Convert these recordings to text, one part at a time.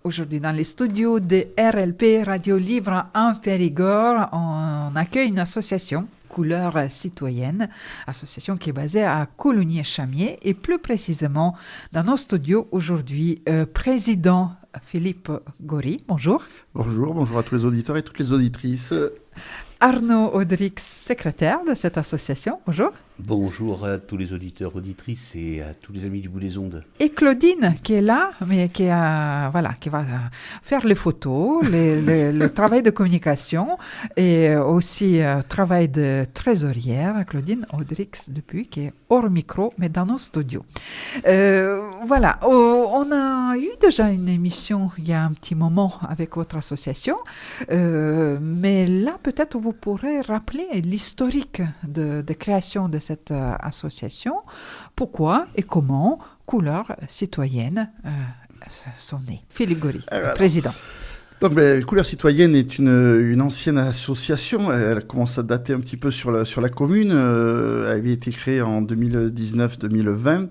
Aujourd'hui, dans les studios de RLP Radio Libre en Périgord, on accueille une association, Couleur Citoyenne, association qui est basée à Coulommiers-Chamiers et plus précisément dans nos studios aujourd'hui, président Philippe Gory. Bonjour. Bonjour à tous les auditeurs et toutes les auditrices. Arnaud Audrix, secrétaire de cette association. Bonjour. Bonjour à tous les auditeurs, auditrices et à tous les amis du bout des ondes. Et Claudine qui est là, mais qui va faire les photos, le travail de communication et aussi travail de trésorière. Claudine Audrix depuis qui est hors micro, mais dans nos studios. On a eu déjà une émission il y a un petit moment avec votre association, mais là peut-être vous pourrez rappeler l'historique de création de cette association, pourquoi et comment Couleur Citoyenne sont nées. Philippe Gory, président. Donc, Couleur Citoyenne est une ancienne association. Elle commence à dater un petit peu sur la commune. Elle avait été créée en 2019-2020.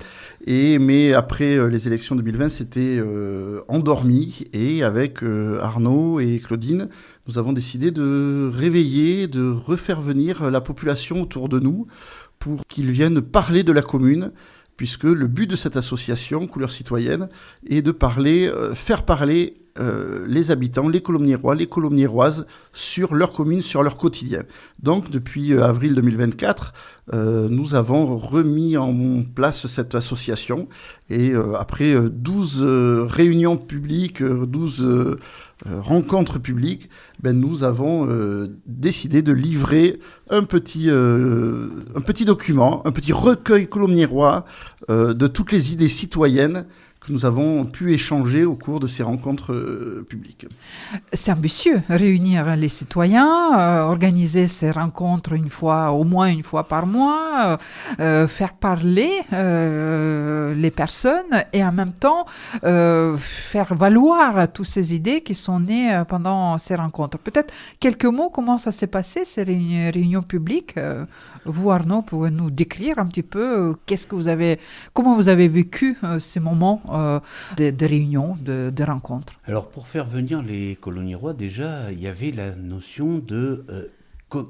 Mais après les élections 2020, c'était endormi. Et avec Arnaud et Claudine, nous avons décidé de réveiller, de refaire venir la population autour de nous pour qu'ils viennent parler de la commune, puisque le but de cette association, Couleur Citoyenne, est de faire parler les habitants, les Coulommiérois, les Coulommiéroises sur leur commune, sur leur quotidien. Donc, depuis avril 2024, nous avons remis en place cette association et après 12 réunions publiques, 12 rencontres publiques, nous avons décidé de livrer un petit document, un petit recueil coulommiérois de toutes les idées citoyennes que nous avons pu échanger au cours de ces rencontres publiques. C'est ambitieux, réunir les citoyens, organiser ces rencontres au moins une fois par mois, faire parler les personnes et en même temps faire valoir toutes ces idées qui sont nées pendant ces rencontres. Peut-être quelques mots, comment ça s'est passé, ces réunions publiques. Vous, Arnaud, pouvez nous décrire un petit peu comment vous avez vécu ces moments de réunions, de rencontres. Alors, pour faire venir les Coulommiérois, déjà, il y avait la notion de...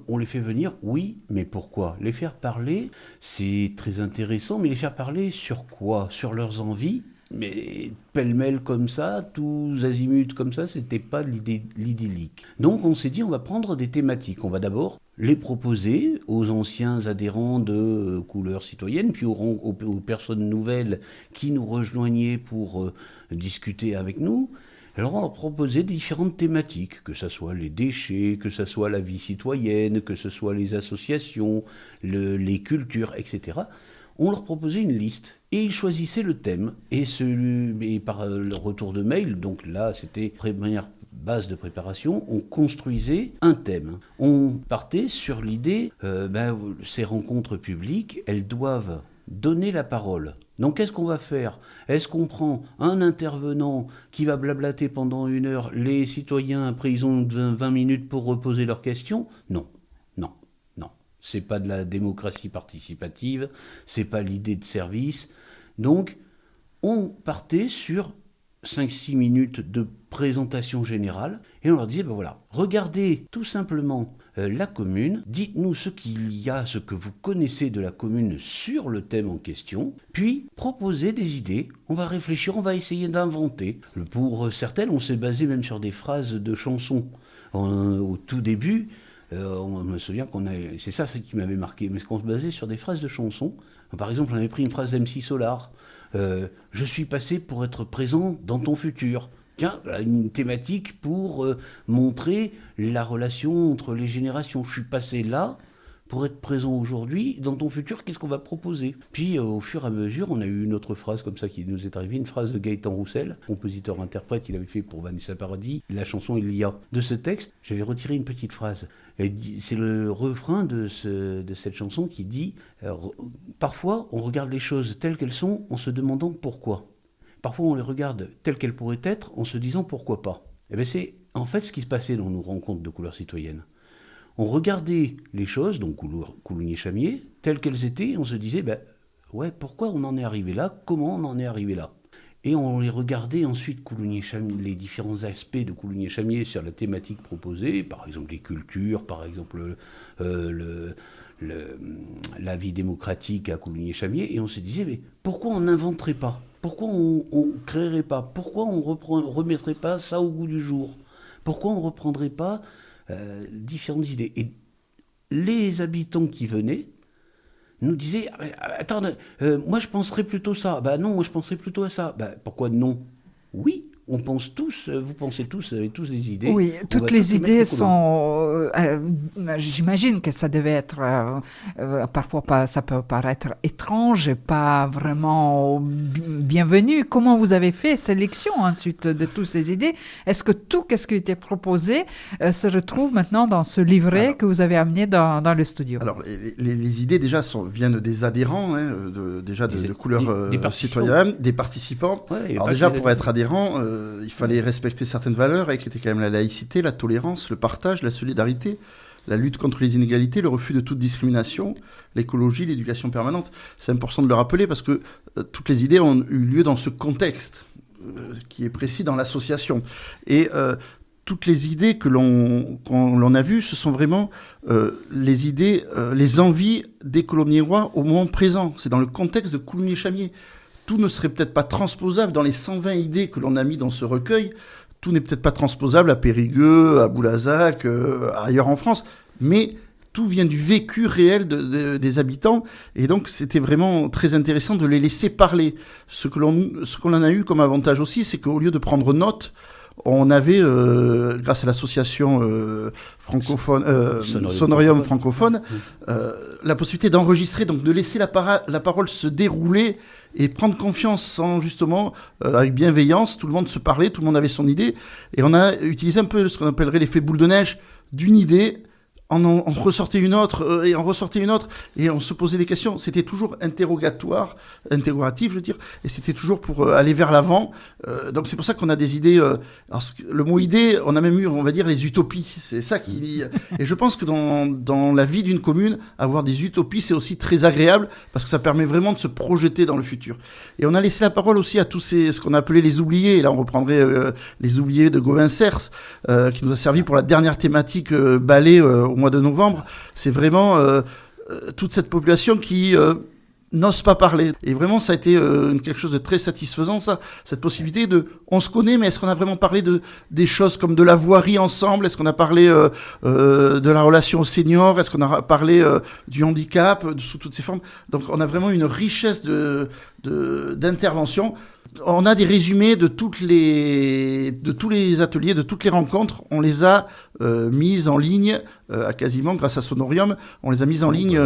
on les fait venir, oui, mais pourquoi ? Les faire parler, c'est très intéressant, mais les faire parler sur quoi ? Sur leurs envies ? Mais pêle-mêle comme ça, tous azimuts comme ça, c'était pas l'idyllique. Donc on s'est dit, on va prendre des thématiques. On va d'abord les proposer aux anciens adhérents de Couleur Citoyenne, puis aux personnes nouvelles qui nous rejoignaient pour discuter avec nous. Alors on leur proposait différentes thématiques, que ce soit les déchets, que ce soit la vie citoyenne, que ce soit les associations, les cultures, etc. On leur proposait une liste et ils choisissaient le thème. Et par le retour de mail, donc là c'était première base de préparation, on construisait un thème. On partait sur l'idée, ces rencontres publiques, elles doivent donner la parole. Donc qu'est-ce qu'on va faire ? Est-ce qu'on prend un intervenant qui va blablater pendant 1 heure, les citoyens après ils ont 20 minutes pour reposer leurs questions ? Non. C'est pas de la démocratie participative, c'est pas l'idée de service. Donc, on partait sur 5-6 minutes de présentation générale et on leur disait, regardez tout simplement la commune, dites-nous ce que vous connaissez de la commune sur le thème en question, puis proposez des idées, on va réfléchir, on va essayer d'inventer. Pour certaines, on s'est basé même sur des phrases de chansons. Au tout début, on me souvient c'est ça ce qui m'avait marqué, mais qu'on se basait sur des phrases de chansons. Par exemple, on avait pris une phrase d'MC Solar, je suis passé pour être présent dans ton futur. Tiens, une thématique pour montrer la relation entre les générations. Je suis passé là pour être présent aujourd'hui, dans ton futur, qu'est-ce qu'on va proposer ? Puis, au fur et à mesure, on a eu une autre phrase comme ça qui nous est arrivée, une phrase de Gaëtan Roussel, compositeur-interprète, il avait fait pour Vanessa Paradis, la chanson Il y a. De ce texte, j'avais retiré une petite phrase. C'est le refrain de cette chanson qui dit « Parfois, on regarde les choses telles qu'elles sont en se demandant pourquoi. Parfois, on les regarde telles qu'elles pourraient être en se disant pourquoi pas. » Et bien, c'est en fait ce qui se passait dans nos rencontres de Couleur Citoyenne. On regardait les choses, donc Coulommiers-Chamiers, telles qu'elles étaient, et on se disait, pourquoi on en est arrivé là ? Comment on en est arrivé là ? Et on les regardait ensuite, les différents aspects de Coulommiers-Chamiers sur la thématique proposée, par exemple les cultures, par exemple la vie démocratique à Coulommiers-Chamiers, et on se disait, mais pourquoi on n'inventerait pas? Pourquoi on ne créerait pas? Pourquoi on ne remettrait pas ça au goût du jour? Pourquoi on ne reprendrait pas différentes idées? Et les habitants qui venaient nous disaient, attends, moi je penserais plutôt ça. Bah non, moi je penserais plutôt à ça. Bah pourquoi non? Oui, on pense tous, vous pensez tous, vous avez tous des idées. Oui, toutes les idées sont... j'imagine que ça devait être... parfois, ça peut paraître étrange et pas vraiment bienvenu. Comment vous avez fait sélection ensuite de toutes ces idées? Est-ce que tout ce qui était proposé se retrouve maintenant dans ce livret que vous avez amené dans le studio? Alors, les idées déjà viennent des adhérents, de couleur citoyenne, des participants. Ouais, alors déjà, pour être adhérent... il fallait respecter certaines valeurs, qui étaient quand même la laïcité, la tolérance, le partage, la solidarité, la lutte contre les inégalités, le refus de toute discrimination, l'écologie, l'éducation permanente. C'est important de le rappeler parce que toutes les idées ont eu lieu dans ce contexte qui est précis dans l'association. Et toutes les idées qu'on a vues, ce sont vraiment les idées, les envies des Coulommiers-Rois au moment présent. C'est dans le contexte de Coulommiers-Chamiers. Tout ne serait peut-être pas transposable dans les 120 idées que l'on a mis dans ce recueil. Tout n'est peut-être pas transposable à Périgueux, à Boulazac, ailleurs en France. Mais tout vient du vécu réel des habitants. Et donc, c'était vraiment très intéressant de les laisser parler. Ce que l'on a eu comme avantage aussi, c'est qu'au lieu de prendre note, on avait, grâce à l'association francophone, Sonorium francophone, la possibilité d'enregistrer, donc de laisser la parole se dérouler et prendre confiance justement, avec bienveillance. Tout le monde se parlait, tout le monde avait son idée. Et on a utilisé un peu ce qu'on appellerait l'effet boule de neige d'une idée. On ressortait une autre, et on ressortait une autre, et on se posait des questions. C'était toujours interrogatif, je veux dire, et c'était toujours pour aller vers l'avant. Donc c'est pour ça qu'on a des idées. Alors le mot idée, on a même eu, on va dire, les utopies. C'est ça qui. Et je pense que dans la vie d'une commune, avoir des utopies, c'est aussi très agréable parce que ça permet vraiment de se projeter dans le futur. Et on a laissé la parole aussi à tous ce qu'on a appelé les oubliés. Et là, on reprendrait les oubliés de Gauvin-Cers, qui nous a servi pour la dernière thématique ballet au mois de novembre. C'est vraiment toute cette population qui n'ose pas parler. Et vraiment, ça a été quelque chose de très satisfaisant, ça, cette possibilité on se connaît, mais est-ce qu'on a vraiment parlé des choses comme de la voirie ensemble? Est-ce qu'on a parlé de la relation aux seniors? Est-ce qu'on a parlé du handicap sous toutes ses formes? Donc, on a vraiment une richesse d'intervention. On a des résumés de tous les ateliers, de toutes les rencontres. On les a mises en ligne, quasiment grâce à Sonorium. On les a mises en ligne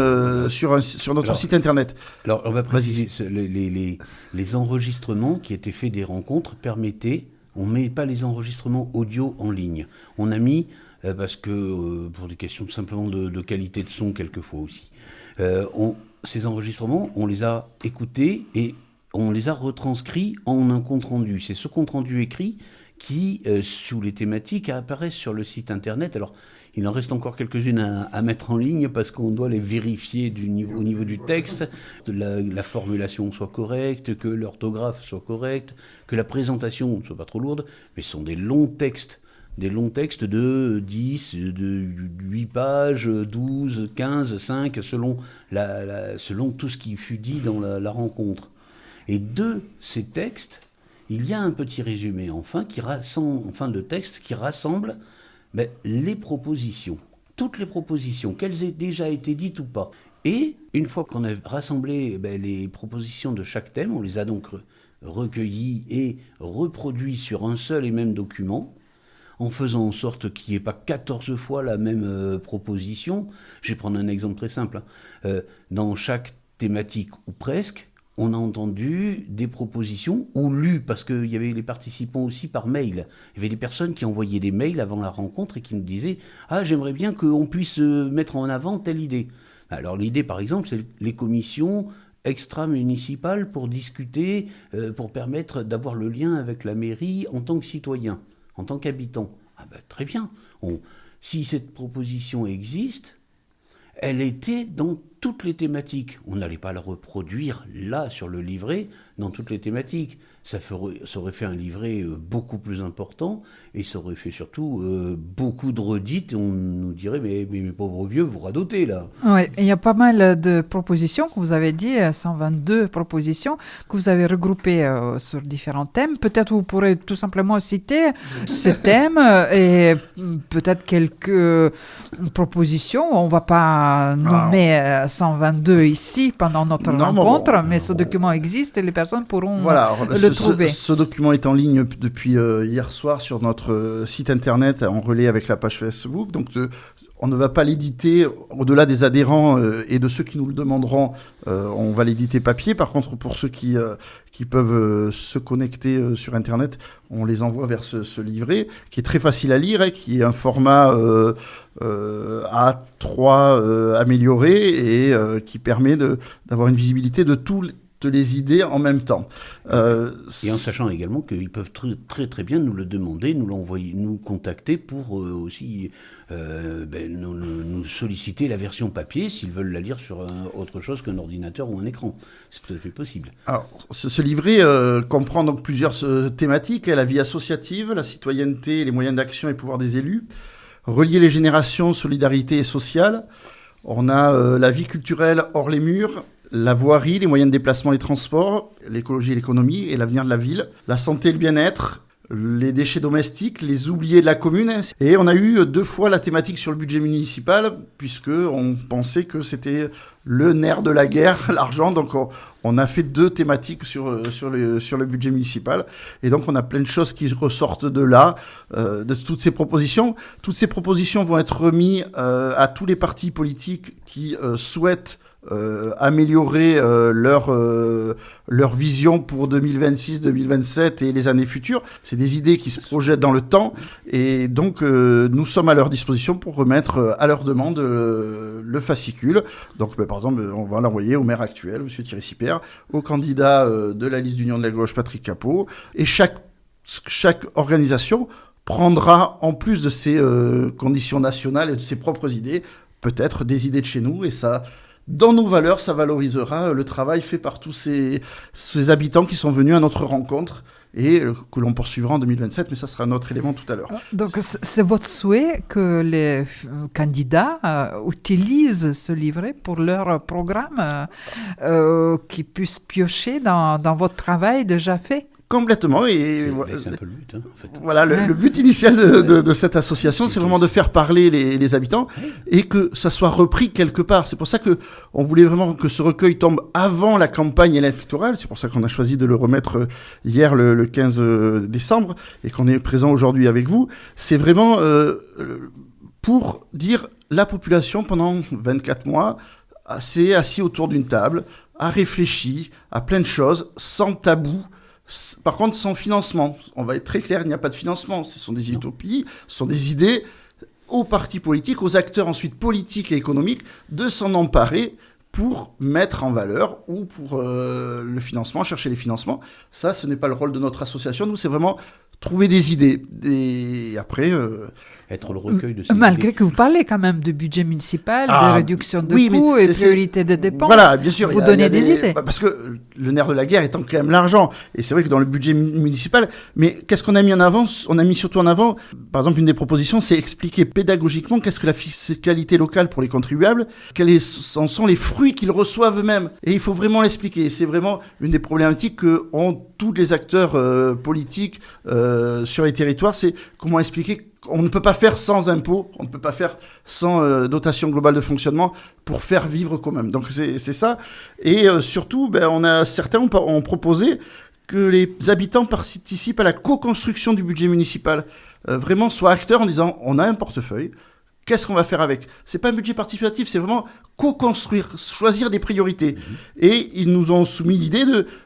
sur notre site internet. Alors, on va préciser, les enregistrements qui étaient faits des rencontres permettaient, on ne met pas les enregistrements audio en ligne. On a mis, parce que pour des questions simplement de qualité de son quelquefois aussi, ces enregistrements, on les a écoutés et on les a retranscrits en un compte-rendu. C'est ce compte-rendu écrit qui, sous les thématiques, apparaît sur le site internet. Alors, il en reste encore quelques-unes à mettre en ligne parce qu'on doit les vérifier au niveau du texte, que la formulation soit correcte, que l'orthographe soit correcte, que la présentation ne soit pas trop lourde. Mais ce sont des longs textes de 10, de 8 pages, 12, 15, 5, selon tout ce qui fut dit dans la rencontre. Et de ces textes, il y a un petit résumé en fin de texte qui rassemble les propositions, toutes les propositions, qu'elles aient déjà été dites ou pas. Et une fois qu'on a rassemblé les propositions de chaque thème, on les a donc recueillies et reproduites sur un seul et même document, en faisant en sorte qu'il n'y ait pas 14 fois la même proposition. Je vais prendre un exemple très simple. Dans chaque thématique, ou presque, on a entendu des propositions ou lues, parce qu'il y avait les participants aussi par mail. Il y avait des personnes qui envoyaient des mails avant la rencontre et qui nous disaient « Ah, j'aimerais bien qu'on puisse mettre en avant telle idée ». Alors l'idée, par exemple, c'est les commissions extra-municipales pour discuter, pour permettre d'avoir le lien avec la mairie en tant que citoyen, en tant qu'habitant. Ah ben, très bien. Si cette proposition existe, elle était dans toutes les thématiques. On n'allait pas le reproduire là sur le livret dans toutes les thématiques. Ça aurait fait un livret beaucoup plus important et ça aurait fait surtout beaucoup de redites et on nous dirait mais mes pauvres vieux, vous radotez là. Oui, il y a pas mal de propositions que vous avez dit, 122 propositions que vous avez regroupées sur différents thèmes. Peut-être vous pourrez tout simplement citer ces thèmes et peut-être quelques propositions. On ne va pas nommer 122 ici pendant notre rencontre, mais ce document existe et les personnes pourront le trouver. Ce document est en ligne depuis hier soir sur notre site internet en relais avec la page Facebook. Donc, on ne va pas l'éditer au-delà des adhérents et de ceux qui nous le demanderont. On va l'éditer papier. Par contre, pour ceux qui peuvent se connecter sur Internet, on les envoie vers ce livret qui est très facile à lire, qui est un format A3 amélioré et qui permet d'avoir une visibilité de toutes les idées en même temps. Et en sachant également qu'ils peuvent très très bien nous le demander, nous l'envoyer, nous contacter pour aussi nous solliciter la version papier s'ils veulent la lire sur autre chose qu'un ordinateur ou un écran. C'est tout à fait possible. Alors, ce livret comprend donc plusieurs thématiques, la vie associative, la citoyenneté, les moyens d'action et pouvoir des élus, relier les générations, solidarité et sociale. On a la vie culturelle hors les murs, la voirie, les moyens de déplacement, les transports, l'écologie et l'économie et l'avenir de la ville, la santé et le bien-être, les déchets domestiques, les oubliés de la commune. Et on a eu 2 fois la thématique sur le budget municipal, puisqu'on pensait que c'était le nerf de la guerre, l'argent. Donc on a fait 2 thématiques sur le budget municipal. Et donc on a plein de choses qui ressortent de là, de toutes ces propositions. Toutes ces propositions vont être remises à tous les partis politiques qui souhaitent améliorer leur vision pour 2026, 2027 et les années futures. C'est des idées qui se projettent dans le temps et donc nous sommes à leur disposition pour remettre à leur demande le fascicule. Donc par exemple, on va l'envoyer au maire actuel, M. Thierry Sipert, au candidat de la liste d'Union de la gauche, Patrick Capot, et chaque organisation prendra, en plus de ses conditions nationales et de ses propres idées, peut-être des idées de chez nous, et ça, dans nos valeurs, ça valorisera le travail fait par tous ces habitants qui sont venus à notre rencontre et que l'on poursuivra en 2027, mais ça sera un autre élément tout à l'heure. Donc c'est votre souhait que les candidats utilisent ce livret pour leur programme, qu'ils puissent piocher dans votre travail déjà fait? Complètement. C'est un peu le but, en fait. Voilà, le but initial de cette association, c'est vraiment de faire parler les habitants et que ça soit repris quelque part. C'est pour ça que on voulait vraiment que ce recueil tombe avant la campagne électorale. C'est pour ça qu'on a choisi de le remettre hier, le 15 décembre, et qu'on est présent aujourd'hui avec vous. C'est vraiment pour dire la population, pendant 24 mois, s'est assis autour d'une table, a réfléchi à plein de choses, sans tabou. Par contre, sans financement, on va être très clair, il n'y a pas de financement. Ce sont des utopies, ce sont des idées aux partis politiques, aux acteurs ensuite politiques et économiques de s'en emparer pour mettre en valeur ou pour le financement, chercher les financements. Ça, ce n'est pas le rôle de notre association. Nous, c'est vraiment trouver des idées. Et après... être le recueil de ces Malgré idées. Que vous parlez quand même de budget municipal, de réduction de coûts et priorité des dépenses. Voilà, bien sûr. Vous donnez des idées. Parce que le nerf de la guerre étant quand même l'argent. Et c'est vrai que dans le budget municipal, mais qu'est-ce qu'on a mis en avant? On a mis surtout en avant, par exemple, une des propositions, c'est expliquer pédagogiquement qu'est-ce que la fiscalité locale pour les contribuables, quels en sont les fruits qu'ils reçoivent eux-mêmes. Et il faut vraiment l'expliquer. C'est vraiment une des problématiques que ont tous les acteurs politiques sur les territoires, c'est comment expliquer qu'on ne peut pas faire sans impôts, on ne peut pas faire sans dotation globale de fonctionnement pour faire vivre quand même. Donc c'est ça. Et surtout, certains ont proposé que les habitants participent à la co-construction du budget municipal. Vraiment soient acteurs en disant on a un portefeuille, qu'est-ce qu'on va faire avec? C'est pas un budget participatif, c'est vraiment co-construire, choisir des priorités. Et ils nous ont soumis l'idée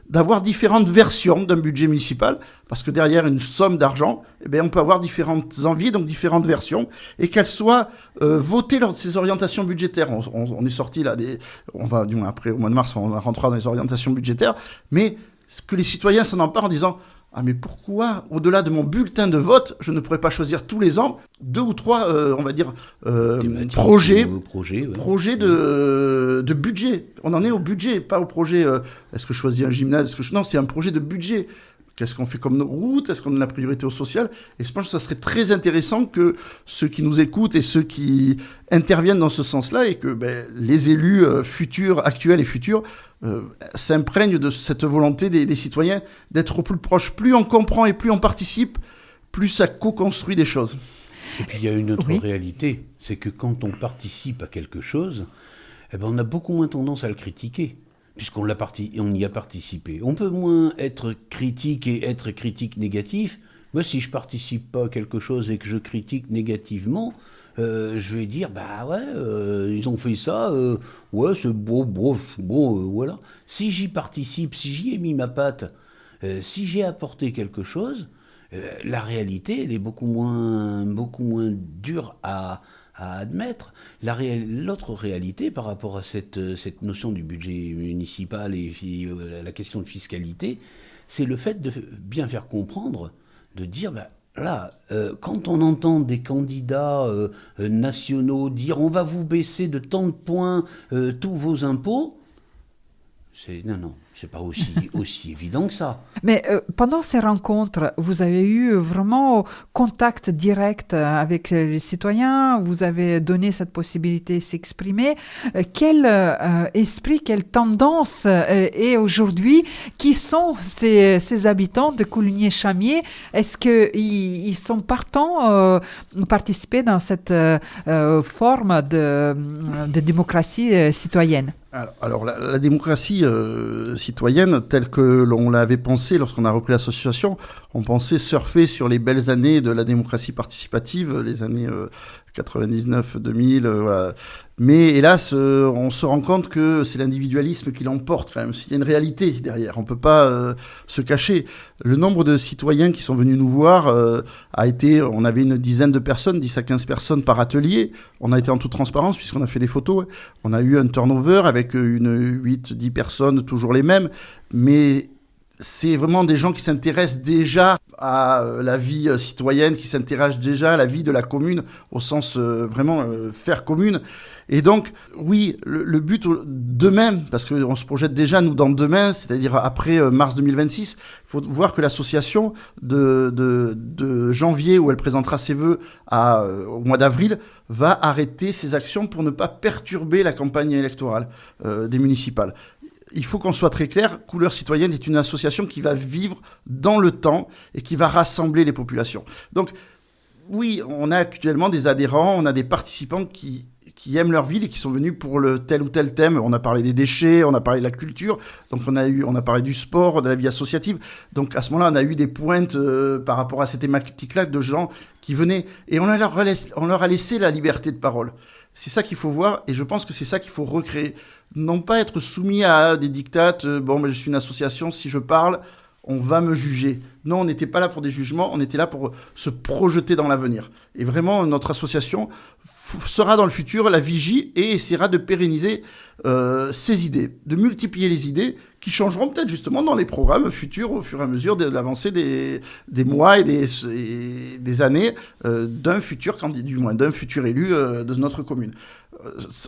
d'avoir différentes versions d'un budget municipal, parce que derrière une somme d'argent, on peut avoir différentes envies, donc différentes versions, et qu'elles soient votées lors de ces orientations budgétaires. On est sorti là, on va, du moins après, au mois de mars, on rentrera dans les orientations budgétaires, mais que les citoyens s'en emparent en disant Ah mais pourquoi, au-delà de mon bulletin de vote, je ne pourrais pas choisir tous les ans 2 ou 3, on va dire, projets de budget. On en est au budget, pas au projet, est-ce que je choisis un gymnase, non, c'est un projet de budget. Qu'est-ce qu'on fait comme route? Est-ce qu'on donne la priorité au social? Et je pense que ça serait très intéressant que ceux qui nous écoutent et ceux qui interviennent dans ce sens-là, et que les élus futurs, actuels et futurs, s'imprègnent de cette volonté des citoyens d'être au plus proche. Plus on comprend et plus on participe, plus ça co-construit des choses. Et puis il y a une autre réalité, c'est que quand on participe à quelque chose, on a beaucoup moins tendance à le critiquer. Puisqu'on y a participé. On peut moins être critique et être critique négatif. Moi, si je participe pas à quelque chose et que je critique négativement, je vais dire, ils ont fait ça, c'est bon, voilà. Si j'y participe, si j'y ai mis ma patte, si j'ai apporté quelque chose, la réalité, elle est beaucoup moins dure à admettre. L'autre réalité par rapport à cette notion du budget municipal et la question de fiscalité, c'est le fait de bien faire comprendre, de dire, quand on entend des candidats nationaux dire on va vous baisser de tant de points tous vos impôts, c'est pas aussi évident que ça. Mais pendant ces rencontres, vous avez eu vraiment contact direct avec les citoyens, vous avez donné cette possibilité de s'exprimer. Quel esprit, quelle tendance est aujourd'hui? Qui sont ces habitants de Coulugny-Chamiers? Est-ce qu'ils sont partants participer dans cette forme de démocratie citoyenne? Alors la démocratie citoyenne, telle que l'on l'avait pensée lorsqu'on a repris l'association, on pensait surfer sur les belles années de la démocratie participative, les années 99-2000, voilà. Mais hélas, on se rend compte que c'est l'individualisme qui l'emporte quand même. Il y a une réalité derrière, on ne peut pas se cacher. Le nombre de citoyens qui sont venus nous voir on avait une dizaine de personnes, 10 à 15 personnes par atelier. On a été en toute transparence puisqu'on a fait des photos. On a eu un turnover avec 8-10 personnes, toujours les mêmes. Mais c'est vraiment des gens qui s'intéressent déjà à la vie citoyenne, qui s'intéressent déjà à la vie de la commune, au sens faire commune. Et donc, oui, le but demain, parce qu'on se projette déjà, nous, dans demain, c'est-à-dire après mars 2026, il faut voir que l'association de janvier, où elle présentera ses vœux au mois d'avril, va arrêter ses actions pour ne pas perturber la campagne électorale des municipales. Il faut qu'on soit très clair, Couleur Citoyenne est une association qui va vivre dans le temps et qui va rassembler les populations. Donc, oui, on a actuellement des adhérents, on a des participants qui aiment leur ville et qui sont venus pour tel ou tel thème. On a parlé des déchets, on a parlé de la culture, donc on a parlé du sport, de la vie associative. Donc à ce moment-là, on a eu des pointes par rapport à ces thématiques-là de gens qui venaient et on leur a laissé la liberté de parole. C'est ça qu'il faut voir et je pense que c'est ça qu'il faut recréer. Non pas être soumis à des dictates, je suis une association, si je parle, on va me juger. Non, on n'était pas là pour des jugements, on était là pour se projeter dans l'avenir. Et vraiment, notre association sera dans le futur la vigie et essaiera de pérenniser ces idées, de multiplier les idées qui changeront peut-être justement dans les programmes futurs au fur et à mesure de l'avancée des mois et des années d'un futur candidat, du moins d'un futur élu de notre commune.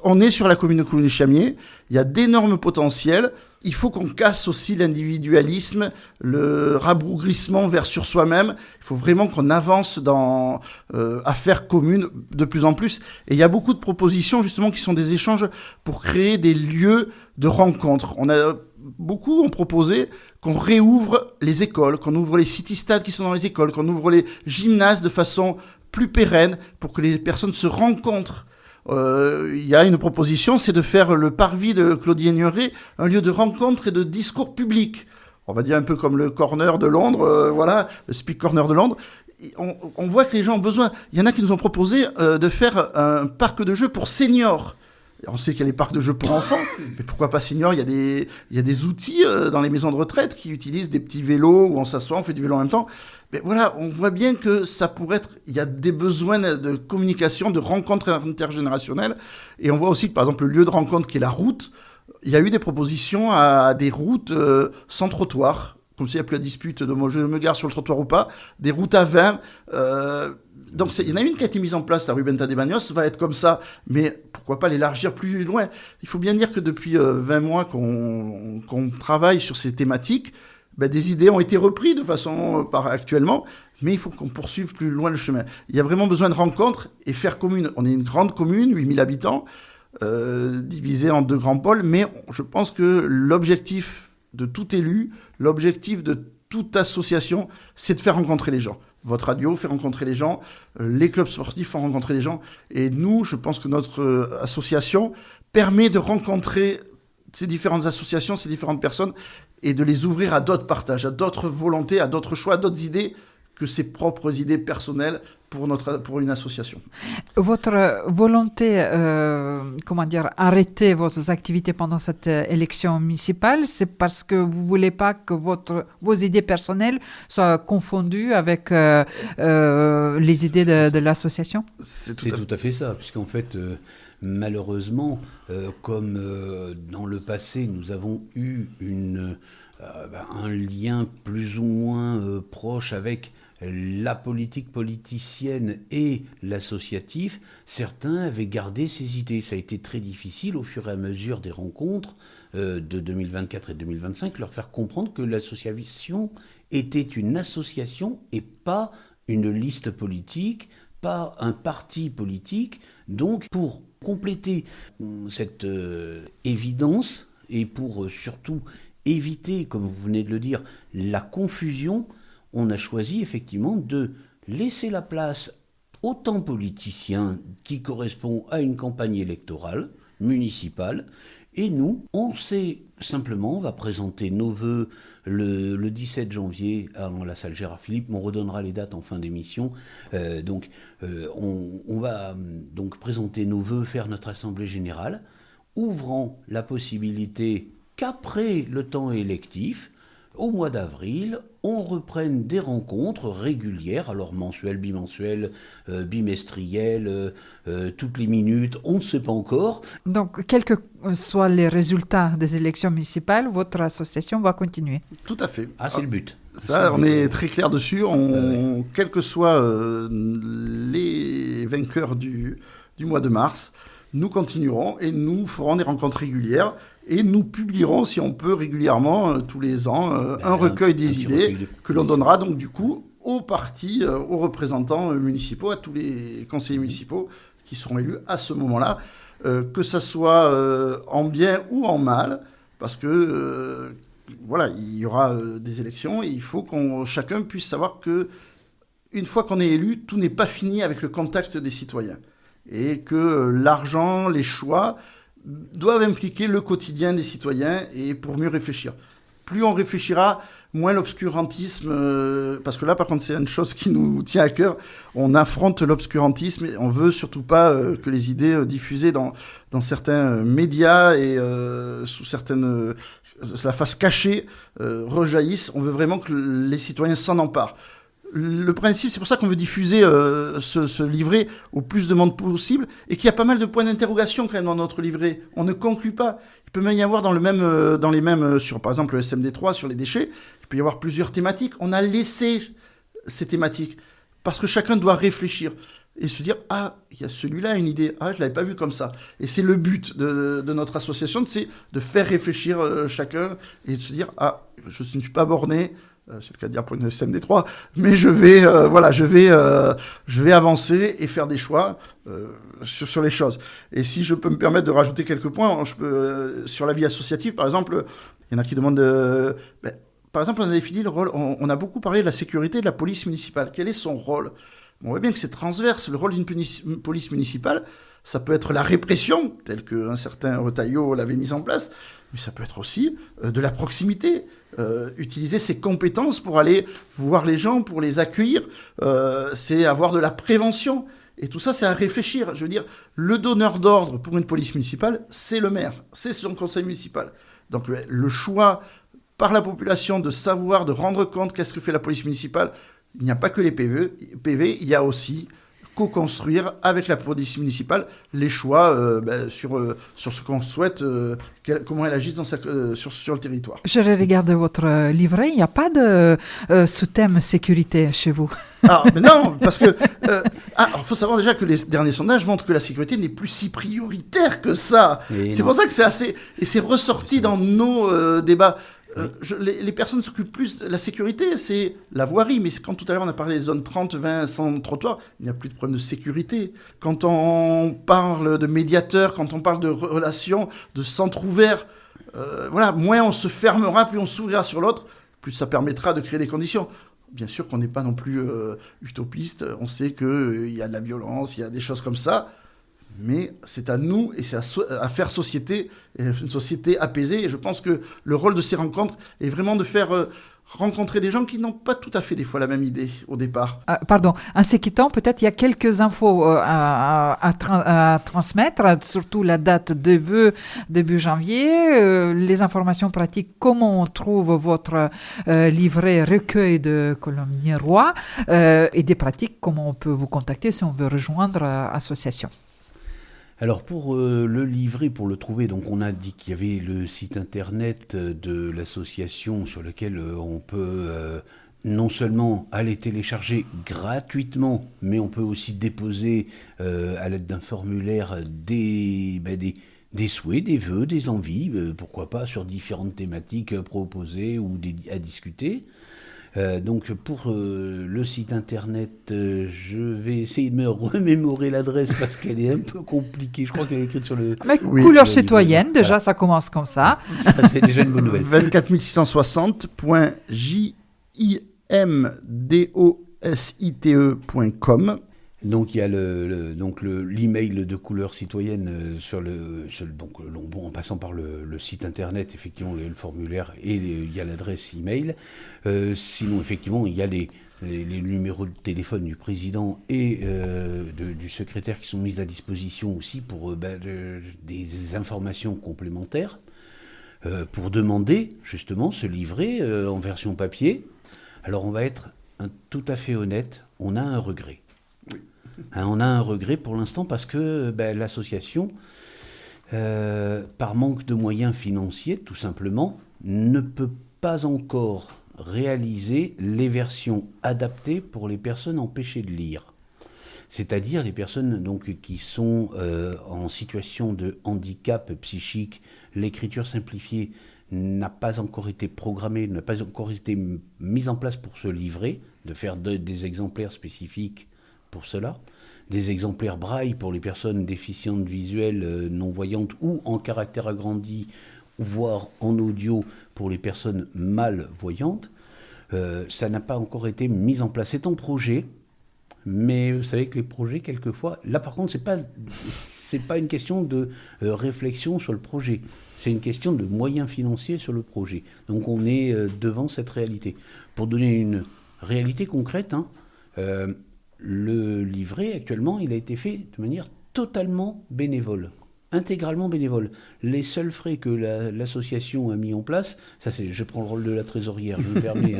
On est sur la commune de Coulugny-Chamiers, il y a d'énormes potentiels. Il faut qu'on casse aussi l'individualisme, le rabrougrissement sur soi-même. Il faut vraiment qu'on avance dans affaires communes de plus en plus. Et il y a beaucoup de propositions justement qui sont des échanges pour créer des lieux de rencontre. Beaucoup ont proposé qu'on réouvre les écoles, qu'on ouvre les city-stades qui sont dans les écoles, qu'on ouvre les gymnases de façon plus pérenne pour que les personnes se rencontrent. Il y a une proposition, c'est de faire le parvis de Claudie-Aigneret un lieu de rencontre et de discours public. On va dire un peu comme le corner de Londres, le Speak Corner de Londres. On voit que les gens ont besoin. Il y en a qui nous ont proposé de faire un parc de jeux pour seniors. On sait qu'il y a les parcs de jeux pour enfants, mais pourquoi pas seniors? Il y a des outils dans les maisons de retraite qui utilisent des petits vélos où on s'assoit, on fait du vélo en même temps. Mais voilà, on voit bien que ça pourrait être... Il y a des besoins de communication, de rencontres intergénérationnelles. Et on voit aussi que, par exemple, le lieu de rencontre qui est la route, il y a eu des propositions à des routes sans trottoir comme s'il n'y a plus la dispute de moi, je me gare sur le trottoir ou pas, des routes à vin. Donc il y en a une qui a été mise en place, la rue Benta de Bagnos, va être comme ça, mais pourquoi pas l'élargir plus loin. Il faut bien dire que depuis 20 mois qu'on travaille sur ces thématiques, des idées ont été reprises de façon actuellement, mais il faut qu'on poursuive plus loin le chemin. Il y a vraiment besoin de rencontres et faire commune. On est une grande commune, 8000 habitants, divisée en 2 grands pôles, mais je pense que l'objectif de tout élu, l'objectif de toute association, c'est de faire rencontrer les gens. Votre radio fait rencontrer les gens, les clubs sportifs font rencontrer les gens, et nous, je pense que notre association permet de rencontrer ces différentes associations, ces différentes personnes, et de les ouvrir à d'autres partages, à d'autres volontés, à d'autres choix, à d'autres idées que ses propres idées personnelles pour une association. Votre volonté, arrêter vos activités pendant cette élection municipale, c'est parce que vous ne voulez pas que vos idées personnelles soient confondues avec les idées de l'association ? C'est tout à fait ça, puisqu'en fait, malheureusement, comme dans le passé, nous avons eu un lien plus ou moins proche avec la politique politicienne et l'associatif, certains avaient gardé ces idées. Ça a été très difficile au fur et à mesure des rencontres de 2024 et 2025, leur faire comprendre que l'association était une association et pas une liste politique, pas un parti politique. Donc, pour compléter cette évidence et pour surtout éviter, comme vous venez de le dire, la confusion, on a choisi effectivement de laisser la place au temps politicien qui correspond à une campagne électorale municipale. Et nous, on va présenter nos vœux le 17 janvier à la salle Gérard Philippe. On redonnera les dates en fin d'émission. On va donc présenter nos vœux, faire notre assemblée générale, ouvrant la possibilité qu'après le temps électif, au mois d'avril, on reprenne des rencontres régulières, alors mensuelles, bimensuelles, bimestrielles, toutes les minutes, on ne sait pas encore. Donc, quels que soient les résultats des élections municipales, votre association va continuer. Tout à fait. Ah, c'est le but. Ça, on est très clair dessus. Quels que soient les vainqueurs du mois de mars, nous continuerons et nous ferons des rencontres régulières. Et nous publierons, si on peut, régulièrement, tous les ans, un recueil des idées que l'on donnera donc du coup aux partis, aux représentants municipaux, à tous les conseillers municipaux qui seront élus à ce moment-là, que ça soit en bien ou en mal, parce que il y aura des élections et il faut que chacun puisse savoir que une fois qu'on est élu, tout n'est pas fini avec le contact des citoyens et que l'argent, les choix doivent impliquer le quotidien des citoyens et pour mieux réfléchir. Plus on réfléchira, moins l'obscurantisme, parce que là par contre c'est une chose qui nous tient à cœur, on affronte l'obscurantisme et on veut surtout pas que les idées diffusées dans certains médias et sous certaines la face cachée rejaillissent. On veut vraiment que les citoyens s'en emparent. Le principe, c'est pour ça qu'on veut diffuser ce livret au plus de monde possible et qu'il y a pas mal de points d'interrogation quand même dans notre livret. On ne conclut pas. Il peut même y avoir dans les mêmes, sur par exemple le SMD3, sur les déchets, il peut y avoir plusieurs thématiques. On a laissé ces thématiques parce que chacun doit réfléchir et se dire « Ah, il y a celui-là, une idée. Ah, je ne l'avais pas vu comme ça. » Et c'est le but de notre association, c'est de faire réfléchir chacun et de se dire « Ah, je ne suis pas borné. » C'est le cas de dire pour une SMD3, mais je vais avancer et faire des choix sur les choses. Et si je peux me permettre de rajouter quelques points, sur la vie associative, par exemple, il y en a qui demandent... par exemple, on a défini le rôle, on a beaucoup parlé de la sécurité de la police municipale. Quel est son rôle ? On voit bien que c'est transverse. Le rôle d'une police municipale, ça peut être la répression, telle qu'un certain Retailleau l'avait mise en place, mais ça peut être aussi de la proximité. Utiliser ses compétences pour aller voir les gens, pour les accueillir, c'est avoir de la prévention. Et tout ça, c'est à réfléchir. Je veux dire, le donneur d'ordre pour une police municipale, c'est le maire, c'est son conseil municipal. Donc le choix par la population de savoir, de rendre compte qu'est-ce que fait la police municipale, il n'y a pas que les PV, il y a aussi co-construire avec la police municipale les choix sur ce qu'on souhaite, comment elle agisse sur le territoire. Je regarde votre livret, il n'y a pas de sous-thème sécurité chez vous. Ah, mais non, parce que il faut savoir déjà que les derniers sondages montrent que la sécurité n'est plus si prioritaire que ça. C'est pour ça que c'est assez... Et c'est ressorti dans nos débats. Les personnes s'occupent plus de la sécurité, c'est la voirie. Mais quand tout à l'heure on a parlé des zones 30, 20, sans trottoir, il n'y a plus de problème de sécurité. Quand on parle de médiateurs, quand on parle de relations, de centres ouverts, moins on se fermera, plus on s'ouvrira sur l'autre, plus ça permettra de créer des conditions. Bien sûr qu'on n'est pas non plus utopiste, on sait qu'il y a de la violence, il y a des choses comme ça, mais c'est à nous et c'est à faire société, une société apaisée. Et je pense que le rôle de ces rencontres est vraiment de faire rencontrer des gens qui n'ont pas tout à fait des fois la même idée au départ. En se quittant, peut-être il y a quelques infos à transmettre, surtout la date de vœux début janvier, les informations pratiques, comment on trouve votre livret recueil de Colomiers Roy, et des pratiques, comment on peut vous contacter si on veut rejoindre l'association. Alors pour le livret, pour le trouver, donc on a dit qu'il y avait le site internet de l'association sur lequel on peut non seulement aller télécharger gratuitement, mais on peut aussi déposer à l'aide d'un formulaire des souhaits, des vœux, des envies, pourquoi pas sur différentes thématiques proposées ou à discuter. Donc pour le site internet, je vais essayer de me remémorer l'adresse parce qu'elle est un peu compliquée. Je crois qu'elle est écrite sur le... Couleur citoyenne, déjà ça commence comme ça. Ça c'est déjà une bonne nouvelle. 24660.jimdosite.com. Donc il y a l'email de Couleur citoyenne en passant par le site internet, effectivement le formulaire et il y a l'adresse email. Sinon effectivement il y a les numéros de téléphone du président et du secrétaire qui sont mis à disposition aussi pour des informations complémentaires pour demander justement ce livret en version papier. Alors on va être tout à fait honnête, on a un regret. On a un regret pour l'instant parce que l'association, par manque de moyens financiers tout simplement, ne peut pas encore réaliser les versions adaptées pour les personnes empêchées de lire. C'est-à-dire les personnes donc, qui sont en situation de handicap psychique. L'écriture simplifiée n'a pas encore été programmée, n'a pas encore été mise en place pour ce livret, de faire des exemplaires spécifiques pour cela, des exemplaires braille pour les personnes déficientes visuelles, non-voyantes ou en caractère agrandi, voire en audio pour les personnes malvoyantes. Ça n'a pas encore été mis en place. C'est en projet, mais vous savez que les projets, quelquefois... Là, par contre, c'est pas une question de réflexion sur le projet. C'est une question de moyens financiers sur le projet. Donc, on est devant cette réalité. Pour donner une réalité concrète, le livret, actuellement, il a été fait de manière totalement bénévole, intégralement bénévole. Les seuls frais que l'association a mis en place, ça c'est, je prends le rôle de la trésorière, je me permets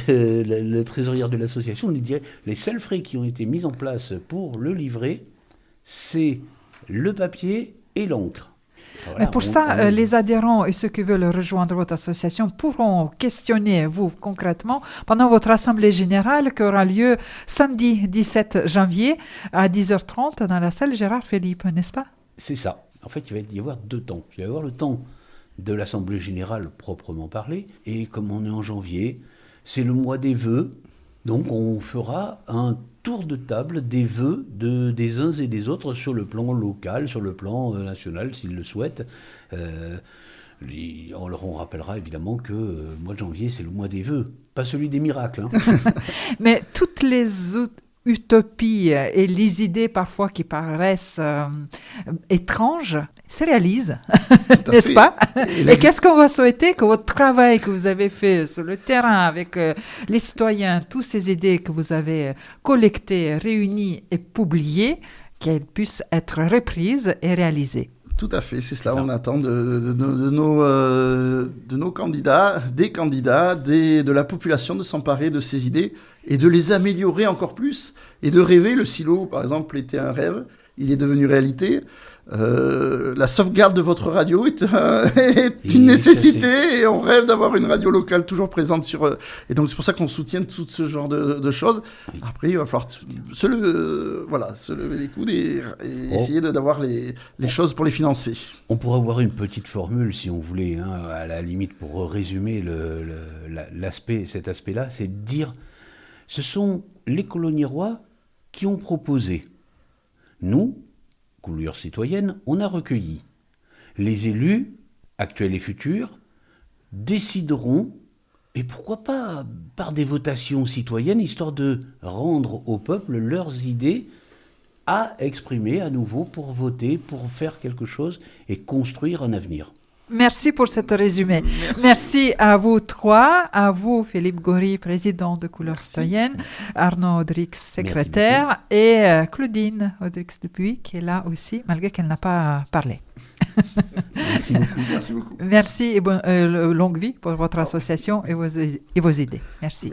la trésorière de l'association, on dirait, les seuls frais qui ont été mis en place pour le livret, c'est le papier et l'encre. Voilà, mais pour ça, les adhérents et ceux qui veulent rejoindre votre association pourront questionner vous concrètement pendant votre assemblée générale qui aura lieu samedi 17 janvier à 10h30 dans la salle Gérard Philippe, n'est-ce pas? C'est ça. En fait, il va y avoir deux temps. Il va y avoir le temps de l'assemblée générale proprement parlée, et comme on est en janvier, c'est le mois des vœux, donc on fera un tour de table des vœux des uns et des autres sur le plan local, sur le plan national, s'ils le souhaitent. On rappellera évidemment que le mois de janvier, c'est le mois des vœux, pas celui des miracles. Mais toutes les utopies et les idées parfois qui paraissent étranges se réalisent, n'est-ce pas? Et qu'est-ce qu'on va souhaiter que votre travail que vous avez fait sur le terrain avec les citoyens, toutes ces idées que vous avez collectées, réunies et publiées, qu'elles puissent être reprises et réalisées. Tout à fait, c'est cela. On attend de nos candidats, de la population de s'emparer de ces idées et de les améliorer encore plus et de rêver. Le silo, par exemple, était un rêve, il est devenu réalité. La sauvegarde de votre radio est une nécessité et on rêve d'avoir une radio locale toujours présente sur... et donc c'est pour ça qu'on soutient tout ce genre de choses. Après, il va falloir se lever les coudes et essayer d'avoir les choses pour les financer. On pourrait avoir une petite formule, si on voulait, à la limite, pour résumer cet aspect-là, c'est de dire, ce sont les colonirois qui ont proposé. Nous, Coulure citoyenne, on a recueilli. Les élus, actuels et futurs, décideront, et pourquoi pas par des votations citoyennes, histoire de rendre au peuple leurs idées à exprimer à nouveau pour voter, pour faire quelque chose et construire un avenir. Merci pour ce résumé. Merci à vous trois, à vous Philippe Gori, président de Couleur citoyenne, Arnaud Audrix, secrétaire, et Claudine Audrix-Dupuis, qui est là aussi, malgré qu'elle n'a pas parlé. Merci beaucoup. Merci beaucoup. Merci et longue vie pour votre association et vos idées. Merci.